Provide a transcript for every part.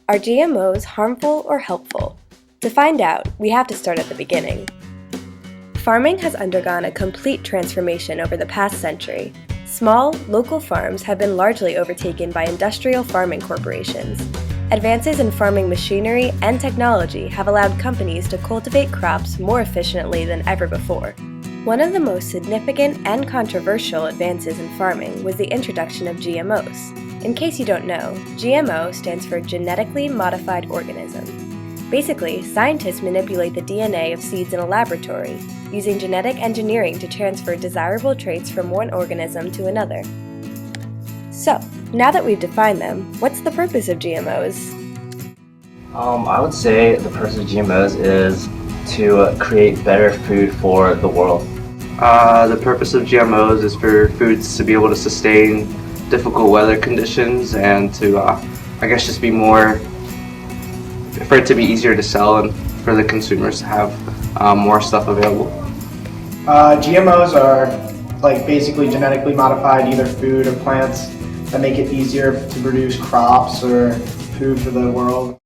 Are GMOs harmful or helpful? To find out, we have to start at the beginning. Farming has undergone a complete transformation over the past century. Small, local farms have been largely overtaken by industrial farming corporations. Advances in farming machinery and technology have allowed companies to cultivate crops more efficiently than ever before. One of the most significant and controversial advances in farming was the introduction of GMOs. In case you don't know, GMO stands for Genetically Modified Organism. Basically, scientists manipulate the DNA of seeds in a laboratory, using genetic engineering to transfer desirable traits from one organism to another. So, now that we've defined them, what's the purpose of GMOs? I would say the purpose of GMOs is to create better food for the world. The purpose of GMOs is for foods to be able to sustain difficult weather conditions and to, just be more, for it to be easier to sell and for the consumers to have more stuff available. GMOs are basically genetically modified either food or plants that make it easier to produce crops or food for the world.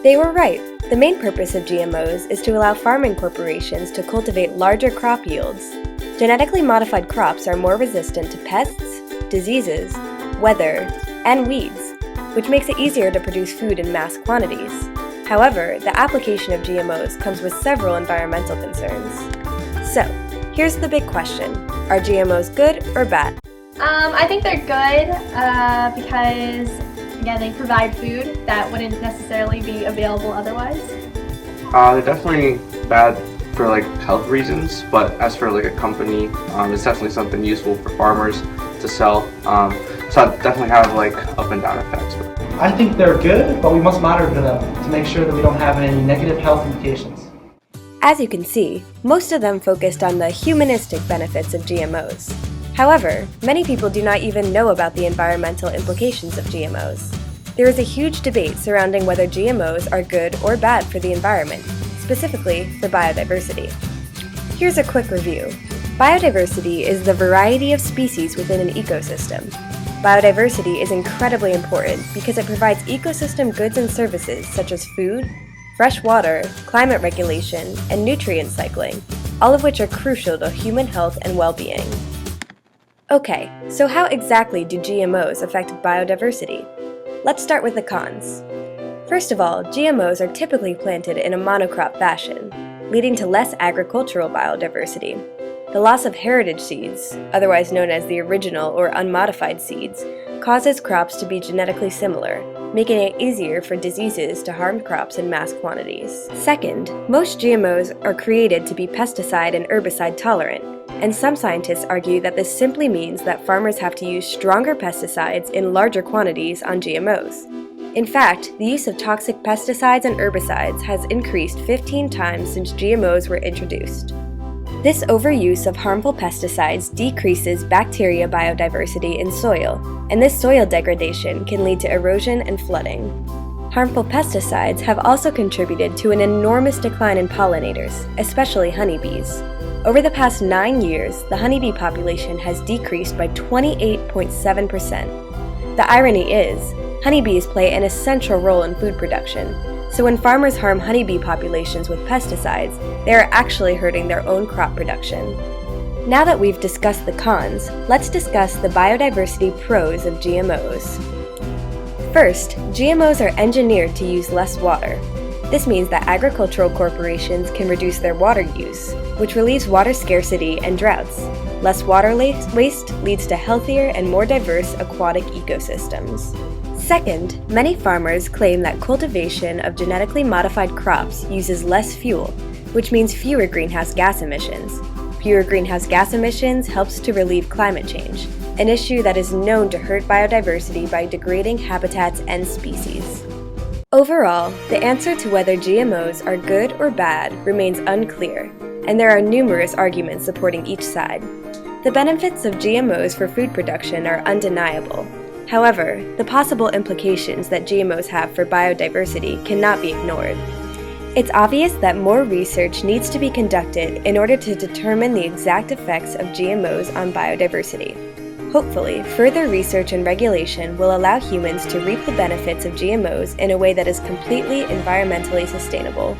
They were right. The main purpose of GMOs is to allow farming corporations to cultivate larger crop yields. Genetically modified crops are more resistant to pests, diseases, weather, and weeds, which makes it easier to produce food in mass quantities. However, the application of GMOs comes with several environmental concerns. So, here's the big question. Are GMOs good or bad? I think they're good because, again, they provide food that wouldn't necessarily be available otherwise. They're definitely bad for health reasons, but as for a company, it's definitely something useful for farmers to sell. So I definitely have up and down effects. I think they're good, but we must monitor them to make sure that we don't have any negative health implications. As you can see, most of them focused on the humanistic benefits of GMOs. However, many people do not even know about the environmental implications of GMOs. There is a huge debate surrounding whether GMOs are good or bad for the environment, specifically for biodiversity. Here's a quick review. Biodiversity is the variety of species within an ecosystem. Biodiversity is incredibly important because it provides ecosystem goods and services such as food, fresh water, climate regulation, and nutrient cycling, all of which are crucial to human health and well-being. Okay, so how exactly do GMOs affect biodiversity? Let's start with the cons. First of all, GMOs are typically planted in a monocrop fashion, leading to less agricultural biodiversity. The loss of heritage seeds, otherwise known as the original or unmodified seeds, causes crops to be genetically similar, making it easier for diseases to harm crops in mass quantities. Second, most GMOs are created to be pesticide and herbicide tolerant, and some scientists argue that this simply means that farmers have to use stronger pesticides in larger quantities on GMOs. In fact, the use of toxic pesticides and herbicides has increased 15 times since GMOs were introduced. This overuse of harmful pesticides decreases bacteria biodiversity in soil, and this soil degradation can lead to erosion and flooding. Harmful pesticides have also contributed to an enormous decline in pollinators, especially honeybees. Over the past 9 years, the honeybee population has decreased by 28.7%. The irony is, honeybees play an essential role in food production, so when farmers harm honeybee populations with pesticides, they are actually hurting their own crop production. Now that we've discussed the cons, let's discuss the biodiversity pros of GMOs. First, GMOs are engineered to use less water. This means that agricultural corporations can reduce their water use, which relieves water scarcity and droughts. Less water waste leads to healthier and more diverse aquatic ecosystems. Second, many farmers claim that cultivation of genetically modified crops uses less fuel, which means fewer greenhouse gas emissions. Fewer greenhouse gas emissions helps to relieve climate change, an issue that is known to hurt biodiversity by degrading habitats and species. Overall, the answer to whether GMOs are good or bad remains unclear, and there are numerous arguments supporting each side. The benefits of GMOs for food production are undeniable. However, the possible implications that GMOs have for biodiversity cannot be ignored. It's obvious that more research needs to be conducted in order to determine the exact effects of GMOs on biodiversity. Hopefully, further research and regulation will allow humans to reap the benefits of GMOs in a way that is completely environmentally sustainable.